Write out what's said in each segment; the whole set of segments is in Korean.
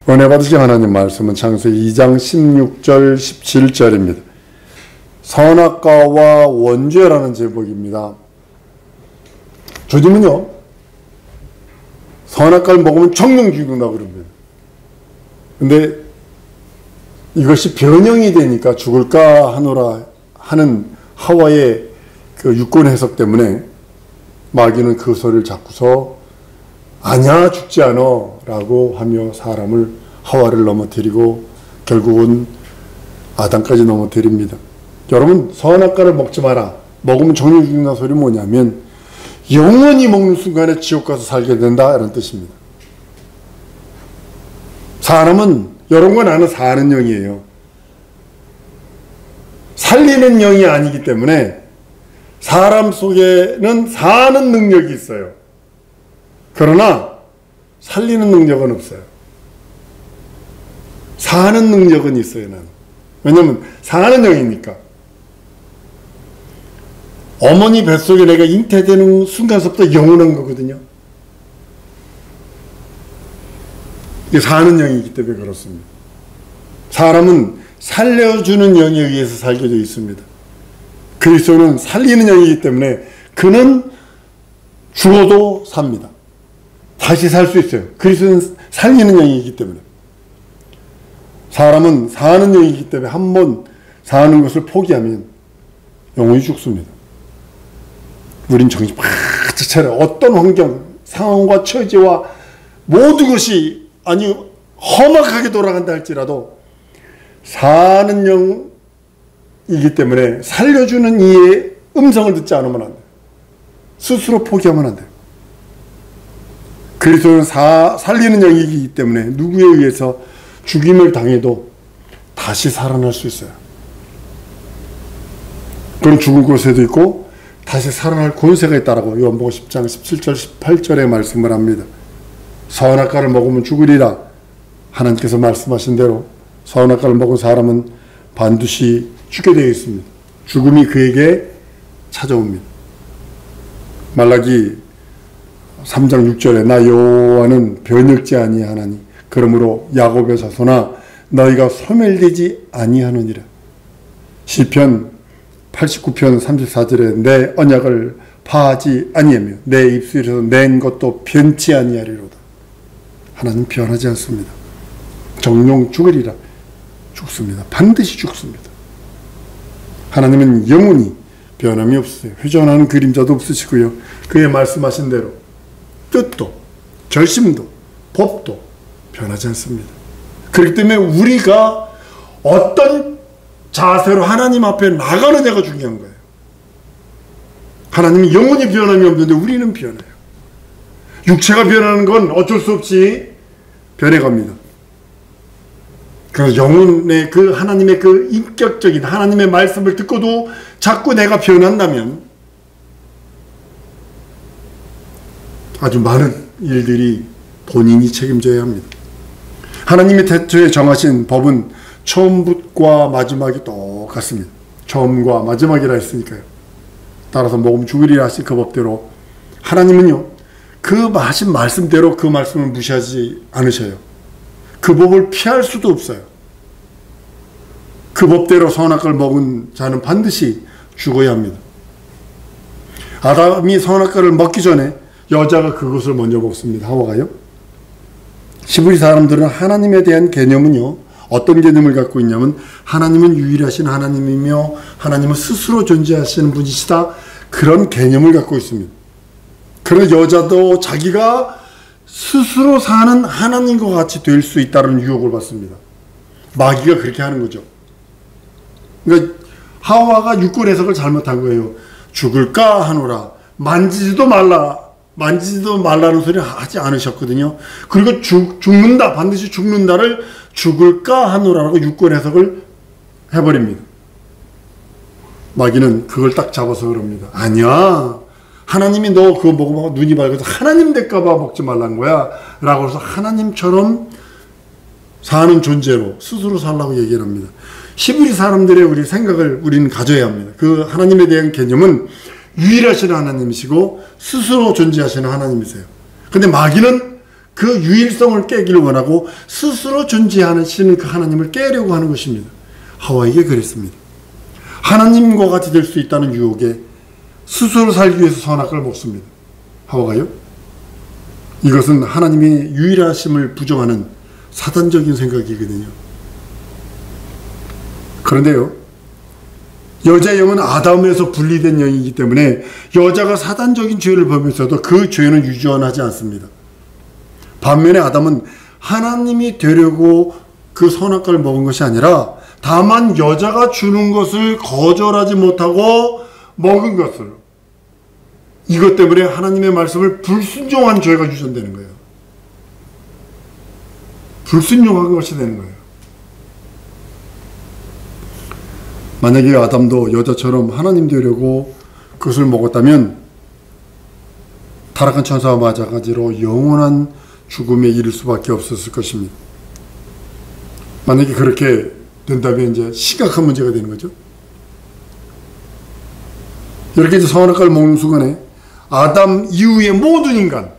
은혜 받으신 하나님 말씀은 창세기 2장 16절 17절입니다. 선악과와 원죄라는 제목입니다. 주님은요, 선악과를 먹으면 정령 죽는다고 그럽니다. 근데 이것이 변형이 되니까 죽을까 하노라 하는 하와의 그 유권 해석 때문에 마귀는 그 소리를 잡고서 아니야, 죽지 않아 라고 하며 사람을, 하와를 넘어뜨리고 결국은 아담까지 넘어뜨립니다. 여러분, 선악과를 먹지 마라, 먹으면 정령 죽는다는 소리 뭐냐면 영원히 먹는 순간에 지옥 가서 살게 된다, 이런 뜻입니다. 사람은 여러분과 나는 사는 영이에요. 살리는 영이 아니기 때문에 사람 속에는 사는 능력이 있어요. 그러나 살리는 능력은 없어요. 사는 능력은 있어요, 나는. 왜냐면 사는 영이니까. 어머니 뱃속에 내가 잉태되는 순간서부터 영원한 거거든요. 이게 사는 영이기 때문에 그렇습니다. 사람은 살려주는 영에 의해서 살게 되어 있습니다. 그리스도는 살리는 영이기 때문에 그는 죽어도 삽니다. 다시 살 수 있어요. 그리스도는 살리는 영이기 때문에. 사람은 사는 영이기 때문에 한번 사는 것을 포기하면 영원히 죽습니다. 우린 정신 바짝 차려. 어떤 환경, 상황과 처지와 모든 것이 아니 험악하게 돌아간다 할지라도 사는 영이기 때문에 살려주는 이의 음성을 듣지 않으면 안 돼요. 스스로 포기하면 안 돼요. 그리스도는 살리는 영이기 때문에 누구에 의해서 죽임을 당해도 다시 살아날 수 있어요. 그런 죽을 곳에도 있고 다시 살아날 권세가 있다라고 요한복음 10장 17절 18절에 말씀을 합니다. 선악과를 먹으면 죽으리라. 하나님께서 말씀하신 대로 선악과를 먹은 사람은 반드시 죽게 되어 있습니다. 죽음이 그에게 찾아옵니다. 말라기 3장 6절에 나 여호와는 변혁지 아니하나니 그러므로 야곱의 자손아 너희가 소멸되지 아니하느니라. 시편 89편 34절에 내 언약을 파하지 아니하며 내 입술에서 낸 것도 변치 아니하리로다. 하나님 변하지 않습니다. 정령 죽으리라. 죽습니다. 반드시 죽습니다. 하나님은 영원히 변함이 없으세요. 회전하는 그림자도 없으시고요. 그의 말씀하신 대로 뜻도 결심도 법도 변하지 않습니다. 그렇기 때문에 우리가 어떤 자세로 하나님 앞에 나가느냐가 중요한 거예요. 하나님은 영원히 변함이 없는데 우리는 변해요. 육체가 변하는 건 어쩔 수 없이 변해갑니다. 그래서 영혼의 그 하나님의 그 인격적인 하나님의 말씀을 듣고도 자꾸 내가 변한다면 아주 많은 일들이 본인이 책임져야 합니다. 하나님이 태초에 정하신 법은 처음과 마지막이 똑같습니다. 처음과 마지막이라 했으니까요. 따라서 먹으면 죽으리라 하신 그 법대로 하나님은요, 그 하신 말씀대로 그 말씀을 무시하지 않으셔요. 그 법을 피할 수도 없어요. 그 법대로 선악과를 먹은 자는 반드시 죽어야 합니다. 아담이 선악과를 먹기 전에 여자가 그것을 먼저 먹습니다. 하와가요. 히브리 사람들은 하나님에 대한 개념은요, 어떤 개념을 갖고 있냐면 하나님은 유일하신 하나님이며 하나님은 스스로 존재하시는 분이시다, 그런 개념을 갖고 있습니다. 그러나 여자도 자기가 스스로 사는 하나님과 같이 될 수 있다는 유혹을 받습니다. 마귀가 그렇게 하는 거죠. 그러니까 하와가 육권 해석을 잘못한 거예요. 죽을까 하노라. 만지지도 말라는 소리 하지 않으셨거든요. 그리고 죽는다, 반드시 죽는다를 죽을까 하노라라고 육권 해석을 해버립니다. 마귀는 그걸 딱 잡아서 그럽니다. 아니야, 하나님이 너 그거 먹으면 눈이 밝아서 하나님 될까봐 먹지 말라는 거야 라고 해서 하나님처럼 사는 존재로 스스로 살라고 얘기를 합니다. 히브리 사람들의 우리 생각을 우리는 가져야 합니다. 그 하나님에 대한 개념은 유일하신 하나님이시고 스스로 존재하시는 하나님이세요. 근데 마귀는 그 유일성을 깨기를 원하고 스스로 존재하시는 그 하나님을 깨려고 하는 것입니다. 하와에게 그랬습니다. 하나님과 같이 될 수 있다는 유혹에 스스로 살기 위해서 선악과를 먹습니다. 하와가요. 이것은 하나님의 유일하심을 부정하는 사단적인 생각이거든요. 그런데요, 여자의 영은 아담에서 분리된 영이기 때문에 여자가 사단적인 죄를 범했어도 그 죄는 유전하지 않습니다. 반면에 아담은 하나님이 되려고 그 선악과를 먹은 것이 아니라 다만 여자가 주는 것을 거절하지 못하고 먹은 것을, 이것 때문에 하나님의 말씀을 불순종한 죄가 유전되는 거예요. 불순종한 것이 되는 거예요. 만약에 아담도 여자처럼 하나님 되려고 그것을 먹었다면 타락한 천사와 마찬가지로 영원한 죽음에 이를 수밖에 없었을 것입니다. 만약에 그렇게 된다면 이제 심각한 문제가 되는 거죠. 이렇게 이제 선악과를 먹는 순간에 아담 이후의 모든 인간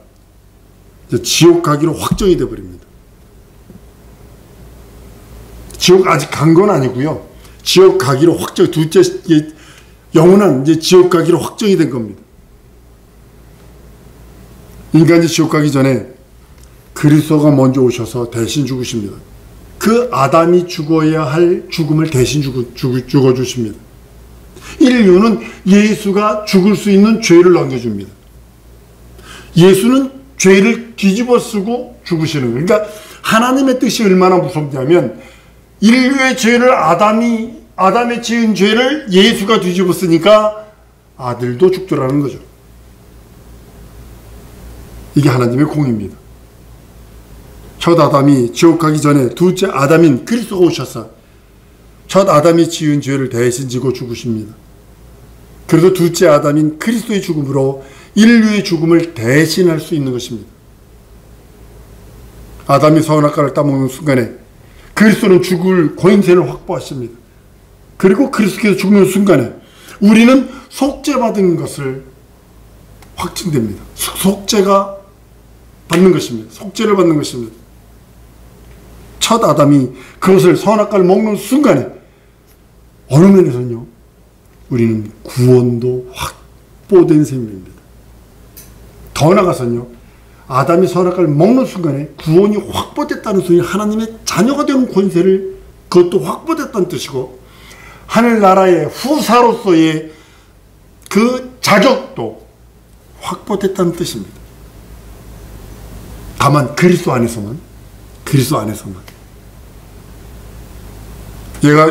이제 지옥 가기로 확정이 되어 버립니다. 지옥 아직 간 건 아니고요. 지옥 가기로 확정, 둘째 영원한 이제 지옥 가기로 확정이 된 겁니다. 인간이 지옥 가기 전에 그리스도가 먼저 오셔서 대신 죽으십니다. 그 아담이 죽어야 할 죽음을 대신 죽어주십니다. 인류는 예수가 죽을 수 있는 죄를 넘겨줍니다. 예수는 죄를 뒤집어 쓰고 죽으시는 거예요. 그러니까 하나님의 뜻이 얼마나 무섭냐면 인류의 죄를 아담의 지은 죄를 예수가 뒤집어 쓰니까 아들도 죽더라는 거죠. 이게 하나님의 공입니다. 첫 아담이 지옥 가기 전에 둘째 아담인 그리스도가 오셔서 첫 아담이 지은 죄를 대신 지고 죽으십니다. 그래서 둘째 아담인 그리스도의 죽음으로 인류의 죽음을 대신할 수 있는 것입니다. 아담이 선악과를 따먹는 순간에 그리스도는 죽을 권세를 확보하십니다. 그리고 그리스도께서 죽는 순간에 우리는 속죄받은 것을 확증됩니다. 속죄가 받는 것입니다. 속죄를 받는 것입니다. 첫 아담이 그것을 선악과를 먹는 순간에 어느 면에서는요, 우리는 구원도 확보된 셈입니다. 더 나아가서는요, 아담이 선악과를 먹는 순간에 구원이 확보됐다는 소리, 하나님의 자녀가 되는 권세를 그것도 확보됐다는 뜻이고 하늘나라의 후사로서의 그 자격도 확보됐다는 뜻입니다. 다만 그리스도 안에서만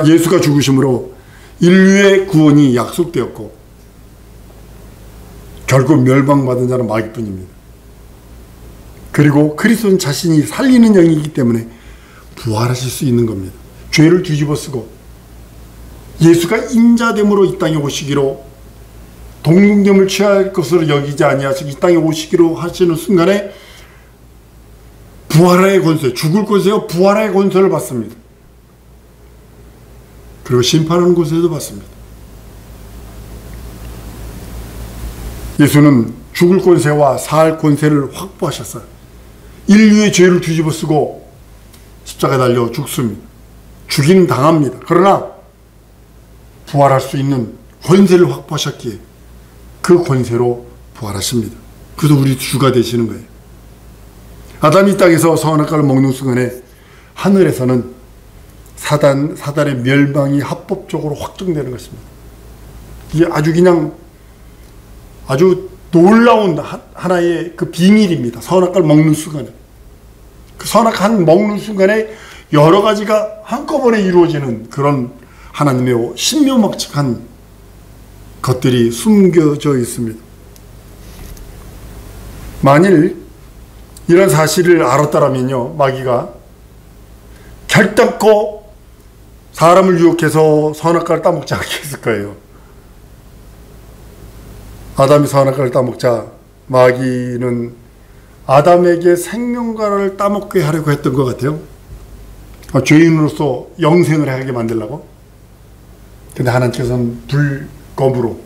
예수가 죽으심으로 인류의 구원이 약속되었고 결국 멸망받은 자는 마귀뿐입니다. 그리고 그리스도는 자신이 살리는 영이기 때문에 부활하실 수 있는 겁니다. 죄를 뒤집어 쓰고 예수가 인자됨으로 이 땅에 오시기로 동등됨을 취할 것으로 여기지 아니하시고 이 땅에 오시기로 하시는 순간에 부활의 권세, 죽을 권세와 부활의 권세를 받습니다. 그리고 심판하는 권세도 받습니다. 예수는 죽을 권세와 살 권세를 확보하셨어요. 인류의 죄를 뒤집어 쓰고 십자가에 달려 죽습니다. 죽임 당합니다. 그러나 부활할 수 있는 권세를 확보하셨기에 그 권세로 부활하십니다. 그래서 우리 주가 되시는 거예요. 아담이 이 땅에서 선악과를 먹는 순간에 하늘에서는 사단의 멸망이 합법적으로 확정되는 것입니다. 이게 아주 놀라운 하나의 그 비밀입니다. 선악과를 먹는 순간에. 그 선악과를 먹는 순간에 여러 가지가 한꺼번에 이루어지는 그런 하나님의 신묘막측한 것들이 숨겨져 있습니다. 만일 이런 사실을 알았다면요, 마귀가 결단코 사람을 유혹해서 선악과를 따먹지 않겠을 거예요. 아담이 선악과를 따먹자 마귀는 아담에게 생명과를 따먹게 하려고 했던 것 같아요. 죄인으로서 영생을 하게 만들려고. 근데 하나님께서는 불검으로,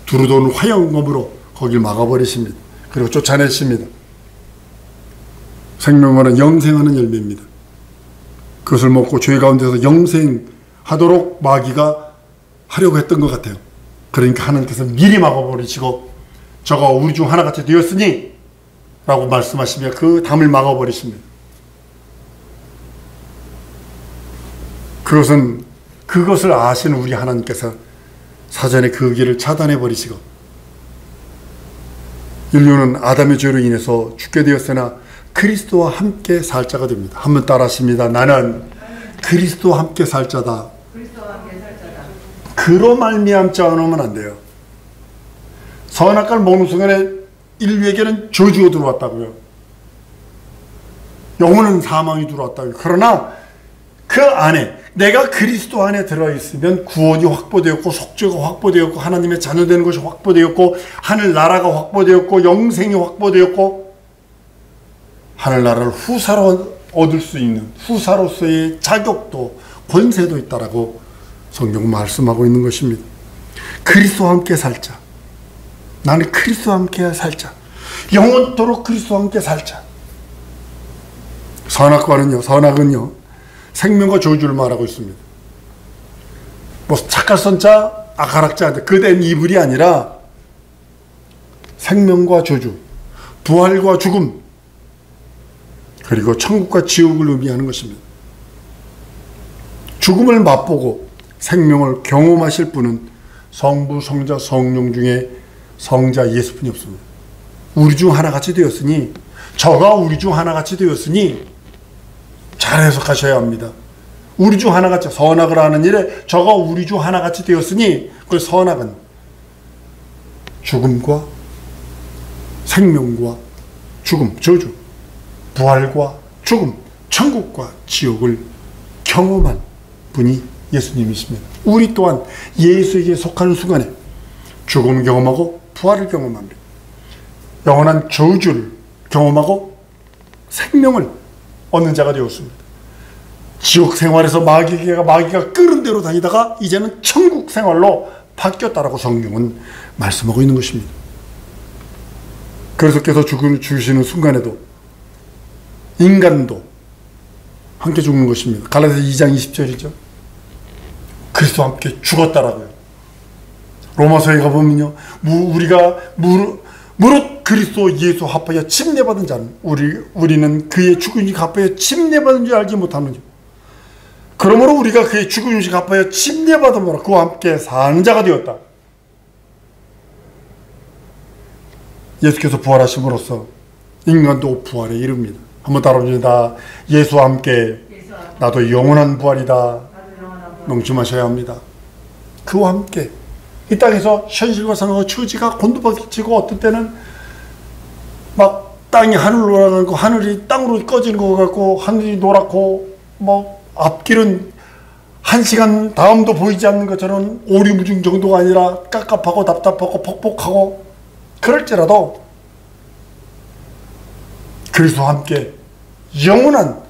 두루도는 화염검으로 거길 막아버리십니다. 그리고 쫓아내십니다. 생명과는 영생하는 열매입니다. 그것을 먹고 죄 가운데서 영생하도록 마귀가 하려고 했던 것 같아요. 그러니까 하나님께서 미리 막아버리시고 저가 우리 중 하나같이 되었으니 라고 말씀하시며 그 담을 막아버리십니다. 그것을 아시는 우리 하나님께서 사전에 그 길을 차단해 버리시고 인류는 아담의 죄로 인해서 죽게 되었으나 그리스도와 함께 살 자가 됩니다. 한번 따라 하십니다. 나는 그리스도와 함께 살 자다. 그로 말미암지 않으면 안 돼요. 선악과를 먹는 순간에 인류에게는 저주가 들어왔다고요. 영원한 사망이 들어왔다고요. 그러나 그 안에 내가 그리스도 안에 들어있으면 구원이 확보되었고 속죄가 확보되었고 하나님의 자녀되는 것이 확보되었고 하늘나라가 확보되었고 영생이 확보되었고 하늘나라를 후사로 얻을 수 있는 후사로서의 자격도 권세도 있다라고 성경은 말씀하고 있는 것입니다. 그리스도와 함께 살자. 나는 그리스도와 함께 살자. 영원토록 그리스도와 함께 살자. 선악은요 생명과 저주를 말하고 있습니다. 뭐 착할 선자 악할 악자 그댄 이불이 아니라 생명과 저주, 부활과 죽음, 그리고 천국과 지옥을 의미하는 것입니다. 죽음을 맛보고 생명을 경험하실 분은 성부, 성자, 성령 중에 성자 예수뿐이 없습니다. 우리 중 하나같이 되었으니 저가 우리 중 하나같이 되었으니 잘 해석하셔야 합니다. 우리 중 하나같이 선악을 하는 일에 저가 우리 중 하나같이 되었으니 그 선악은 죽음과 생명과 죽음, 저주, 부활과 죽음, 천국과 지옥을 경험한 분이 예수님이십니다. 우리 또한 예수에게 속하는 순간에 죽음을 경험하고 부활을 경험합니다. 영원한 저주를 경험하고 생명을 얻는 자가 되었습니다. 지옥 생활에서 마귀가 끄는 대로 다니다가 이제는 천국 생활로 바뀌었다라고 성경은 말씀하고 있는 것입니다. 그리스도께서 죽으시는 순간에도 인간도 함께 죽는 것입니다. 갈라디아서 2장 20절이죠. 그리스도와 함께 죽었다라고요. 로마서에 가보면요, 우리가 무릇 그리스도 예수 합하여 침례받은 자는 우리는 그의 죽은 지 갚아여 침례받은 줄 알지 못하느냐. 그러므로 우리가 그의 죽은 지 갚아여 침례받음으로 그와 함께 사는 자가 되었다. 예수께서 부활하심으로써 인간도 부활에 이릅니다. 한번 따라합니다. 예수와 함께 나도 영원한 부활이다. 명심하셔야 합니다. 그와 함께 이 땅에서 현실과 상하고 처지가 곤두박질치고 어떤 때는 막 땅이 하늘로 올라가고 하늘이 땅으로 꺼지는 것 같고 하늘이 노랗고 뭐 앞길은 1시간 다음도 보이지 않는 것처럼 오리무중 정도가 아니라 깝깝하고 답답하고 퍽퍽하고 그럴지라도 그리스도와 함께 영원한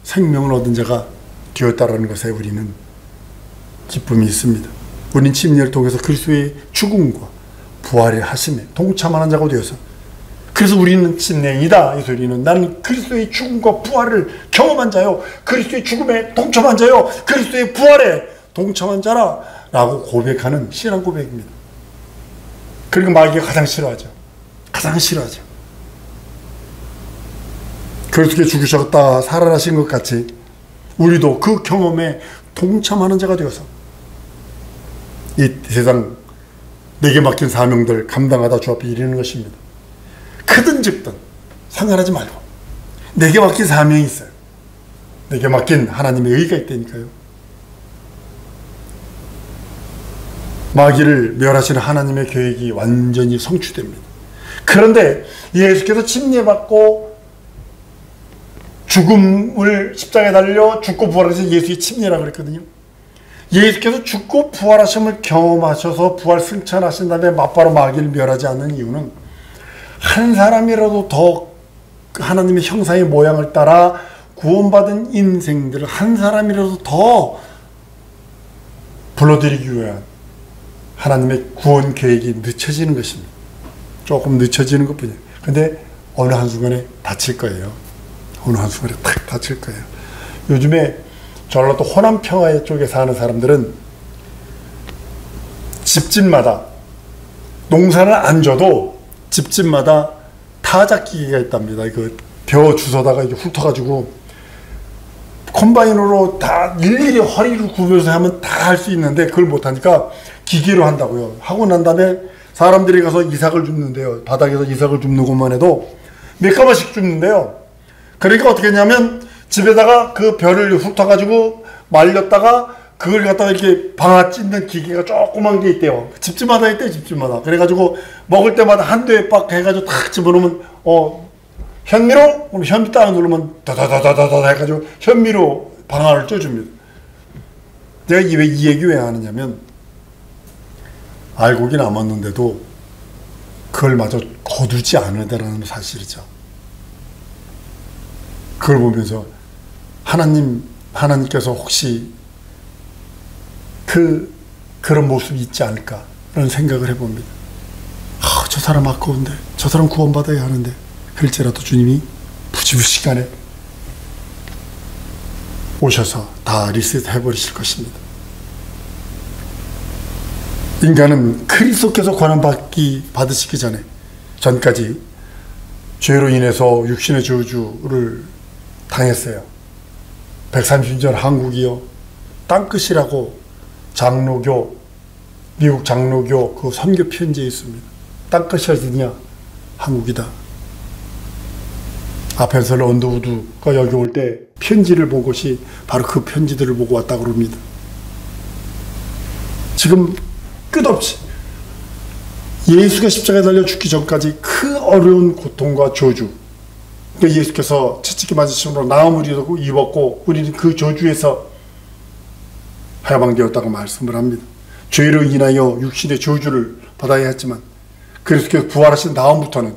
생명을 얻은 자가 되었다는 것에 우리는 기쁨이 있습니다. 우리는 침례를 통해서 그리스도의 죽음과 부활의 하심에 동참하는 자가 되어서 그래서 우리는 침례이다 이 소리는 나는 그리스도의 죽음과 부활을 경험한 자요 그리스도의 죽음에 동참한 자요 그리스도의 부활에 동참한 자라 라고 고백하는 신앙 고백입니다. 그리고 마귀가 가장 싫어하죠. 그리스도께 죽으셨다 살아나신 것 같이 우리도 그 경험에 동참하는 자가 되어서 이 세상 내게 맡긴 사명들 감당하다 주 앞에 이르는 것입니다. 크든 적든 상관하지 말고 내게 맡긴 사명이 있어요. 내게 맡긴 하나님의 의가 있다니까요. 마귀를 멸하시는 하나님의 계획이 완전히 성취됩니다. 그런데 예수께서 침례받고 죽음을 십자가에 달려 죽고 부활하신 예수의 침례라고 그랬거든요. 예수께서 죽고 부활하심을 경험하셔서 부활 승천하신 다음에 맞바로 마귀를 멸하지 않는 이유는 한 사람이라도 더 하나님의 형상의 모양을 따라 구원받은 인생들을 한 사람이라도 더 불러들이기 위한 하나님의 구원 계획이 늦춰지는 것입니다. 조금 늦춰지는 것뿐이에요. 근데 어느 한순간에 닥칠 거예요. 어느 한순간에 탁 다칠 거예요. 요즘에 전라도 호남 평화 쪽에 사는 사람들은 집집마다 농사를 안 줘도 집집마다 타작기계가 있답니다. 그 벼 주워다가 이렇게 훑어가지고 컴바인으로 다 일일이 허리를 굽혀서 하면 다 할 수 있는데 그걸 못하니까 기계로 한다고요. 하고 난 다음에 사람들이 가서 이삭을 줍는데요. 바닥에서 이삭을 줍는 것만 해도 몇 가마씩 줍는데요. 그러니까 어떻게 했냐면 집에다가 그 벼를 훑어가지고 말렸다가 그걸 갖다가 이렇게 방아 찢는 기계가 조그만 게 있대요. 집집마다 있대요. 집집마다. 그래가지고 먹을 때마다 한 대에 빡 해가지고 탁 집어넣으면 현미로? 그럼 현미 딱 누르면 다다다다다다 해가지고 현미로 방아를 쪄줍니다. 내가 이 얘기 왜 하느냐면 알고긴 남았는데도 그걸 마저 거두지 않으다라는 사실이죠. 그걸 보면서 하나님께서 혹시 그런 모습이 있지 않을까라는 생각을 해봅니다. 저 사람 아까운데, 저 사람 구원받아야 하는데, 그럴지라도 주님이 부지불식간에 오셔서 다 리셋해버리실 것입니다. 인간은 그리스도께서 받으시기 전까지 죄로 인해서 육신의 저주를 당했어요. 130년 한국이요. 땅끝이라고 장로교, 미국 장로교 그 선교 편지에 있습니다. 땅끝이 어디냐? 한국이다. 아펜셀 언더우드가 여기 올 때 편지를 본 것이 바로 그 편지들을 보고 왔다 그럽니다. 지금 끝없이 예수가 십자가에 달려 죽기 전까지 그 어려운 고통과 저주, 그러니까 예수께서 채찍에 맞으심으로 나음을 입었고 우리는 그 저주에서 해방되었다고 말씀을 합니다. 죄로 인하여 육신의 저주를 받아야 했지만 그리스도께서 부활하신 다음부터는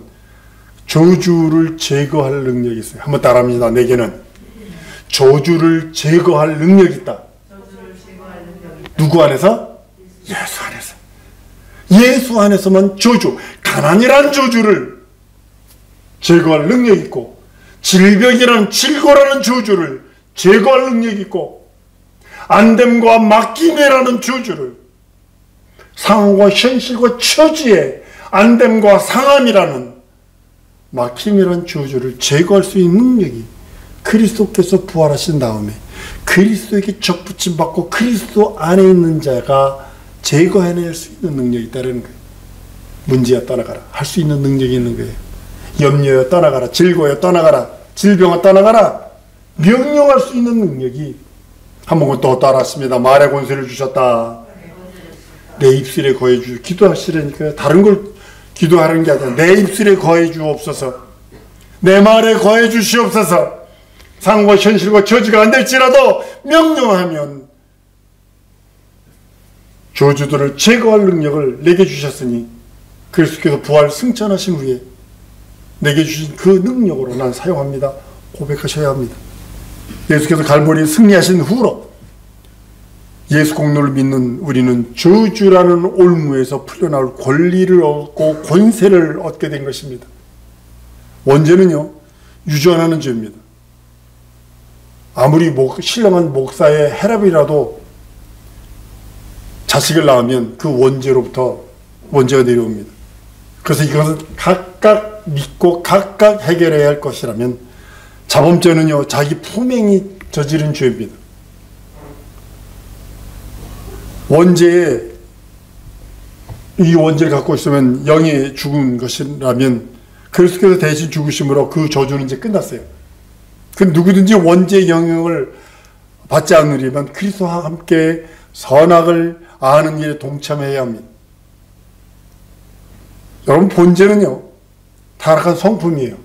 저주를 제거할 능력이 있어요. 한번 따라합니다. 내게는 저주를 제거할 능력이 있다. 누구 안에서? 예수 안에서. 예수 안에서만 저주, 가난이란 저주를 제거할 능력이 있고 질병이라는 질고라는 저주를 제거할 능력이 있고 안됨과 맡김이라는 저주를 상황과 현실과 처지의 안됨과 상함이라는 막힘이라는 저주를 제거할 수 있는 능력이 그리스도께서 부활하신 다음에 그리스도에게 접붙임 받고 그리스도 안에 있는 자가 제거해낼 수 있는 능력이 있다는 거예요. 문제야 떠나가라. 할 수 있는 능력이 있는 거예요. 염려야 떠나가라. 질고야 떠나가라. 질병아 떠나가라. 명령할 수 있는 능력이 한 번 더 따라했습니다. 말의 권세를 주셨다. 내 입술에 거해 주. 기도하시라니까요. 다른 걸 기도하는 게 아니라 내 입술에 거해 주옵소서. 내 말에 거해 주시옵소서. 상황과 현실과 처지가 안 될지라도 명령하면 저주들을 제거할 능력을 내게 주셨으니 그리스도께서 부활 승천하신 후에 내게 주신 그 능력으로 난 사용합니다. 고백하셔야 합니다. 예수께서 갈보리 승리하신 후로 예수 공로를 믿는 우리는 저주라는 올무에서 풀려나올 권리를 얻고 권세를 얻게 된 것입니다. 원죄는요, 유전하는 죄입니다. 아무리 신령한 목사의 혈압이라도 자식을 낳으면 그 원죄로부터 원죄가 내려옵니다. 그래서 이것은 각각 믿고 각각 해결해야 할 것이라면 자범죄는요, 자기 품행이 저지른 죄입니다. 원죄에 이 원죄를 갖고 있으면 영이 죽은 것이라면 그리스도께서 대신 죽으심으로 그 저주는 이제 끝났어요. 그 누구든지 원죄의 영향을 받지 않으려면 그리스도와 함께 선악을 아는 일에 동참해야 합니다. 여러분, 본죄는요, 타락한 성품이에요.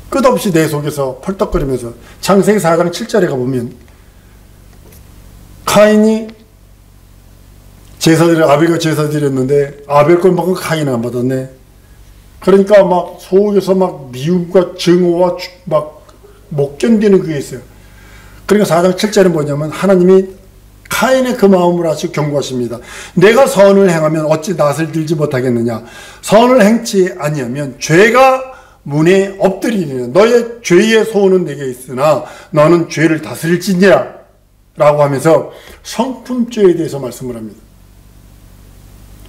끝없이 내 속에서 펄떡거리면서 창세기 4장 7절에 가보면 카인이 아벨과 제사 드렸는데 아벨 것만큼 카인은 안 받았네. 그러니까 막 속에서 막 미움과 증오와 막 못 견디는 그게 있어요. 그러니까 4장 7절에 뭐냐면 하나님이 카인의 그 마음을 아시고 경고하십니다. 내가 선을 행하면 어찌 낯을 들지 못하겠느냐. 선을 행치 아니하면 죄가 문에 엎드리리라. 너의 죄의 소원은 내게 있으나 너는 죄를 다스릴지니라 라고 하면서 성품죄에 대해서 말씀을 합니다.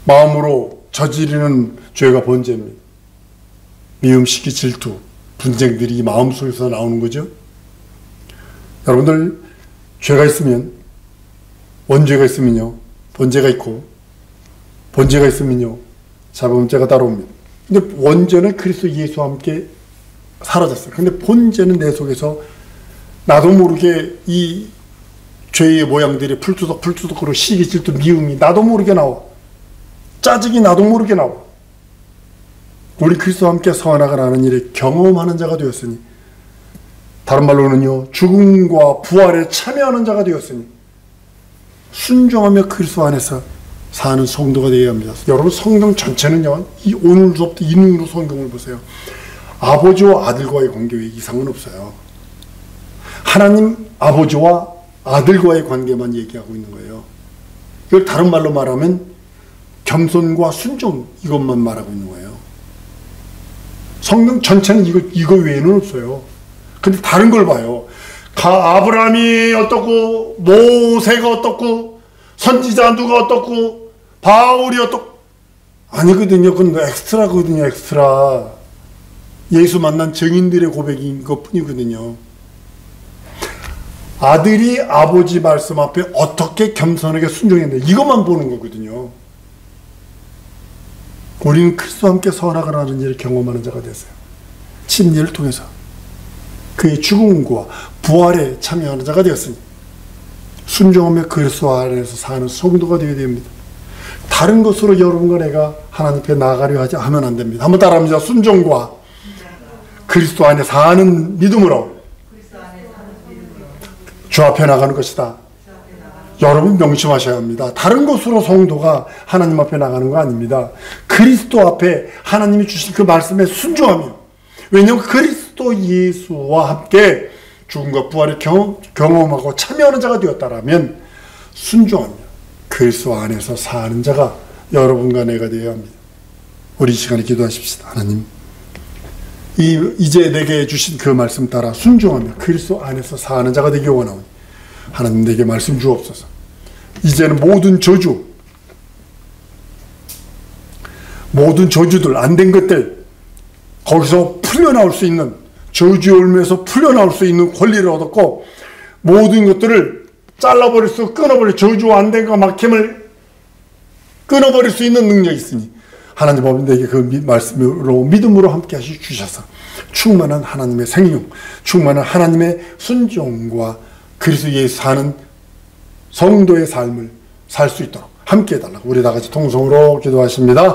마음으로 저지르는 죄가 번제입니다. 미움, 시기, 질투, 분쟁들이 마음속에서 나오는 거죠. 여러분들 죄가 있으면, 원죄가 있으면요, 번제가 있고, 번제가 있으면요, 자범죄가 따라옵니다. 근데 원죄는 그리스도 예수와 함께 사라졌어요. 근데 본죄는 내 속에서 나도 모르게 이 죄의 모양들이 풀투덕풀투덕으로 시기, 질투, 미움이 나도 모르게 나와. 짜증이 나도 모르게 나와. 우리 그리스도와 함께 서나가라는 일에 경험하는 자가 되었으니, 다른 말로는요, 죽음과 부활에 참여하는 자가 되었으니 순종하며 그리스도 안에서 사는 성도가 되어야 합니다. 여러분, 성경 전체는요, 오늘부터 이 눈으로 성경을 보세요. 아버지와 아들과의 관계 외에 이상은 없어요. 하나님 아버지와 아들과의 관계만 얘기하고 있는 거예요. 이걸 다른 말로 말하면 겸손과 순종, 이것만 말하고 있는 거예요. 성경 전체는 이거 외에는 없어요. 근데 다른 걸 봐요. 아브라함이 어떻고, 모세가 어떻고, 선지자 누가 어떻고, 바울이 어떻고. 아니거든요. 그건 엑스트라거든요. 엑스트라. 예수 만난 증인들의 고백인 것 뿐이거든요. 아들이 아버지 말씀 앞에 어떻게 겸손하게 순종했는데, 이것만 보는 거거든요. 우리는 그리스도와 함께 서나가라는 일을 경험하는 자가 됐어요. 침례를 통해서 그의 죽음과 부활에 참여하는 자가 되었으니 순종하며 그리스도 안에서 사는 성도가 되어야 됩니다. 다른 것으로 여러분과 내가 하나님께 나아가려 하면 안 됩니다. 한번 따라합니다. 순종과 그리스도 안에 사는 믿음으로 주 앞에 나가는 것이다. 여러분 명심하셔야 합니다. 다른 것으로 성도가 하나님 앞에 나가는 거 아닙니다. 그리스도 앞에 하나님이 주신 그 말씀에 순종하며, 왜냐하면 그리스도 예수와 함께 죽음과 부활을 경험하고 참여하는 자가 되었다라면 순종하며 그리스도 안에서 사는 자가 여러분과 내가 되어야 합니다. 우리 이 시간에 기도하십시다. 하나님, 이제 내게 주신 그 말씀 따라 순종하며 그리스도 안에서 사는 자가 되기 원하오니 하나님 내게 말씀 주옵소서. 이제는 모든 저주들, 안 된 것들, 거기서 풀려나올 수 있는, 저주의 올무에서 풀려나올 수 있는 권리를 얻었고, 모든 것들을 잘라버릴 수, 끊어버릴, 저주와 안 된과 막힘을 끊어버릴 수 있는 능력이 있으니 하나님 아버지 내게 그 말씀으로 믿음으로 함께 하시 주셔서 충만한 하나님의 생명, 충만한 하나님의 순종과 그리스도 예수 사는 성도의 삶을 살 수 있도록 함께 해달라고 우리 다 같이 통성으로 기도하십니다.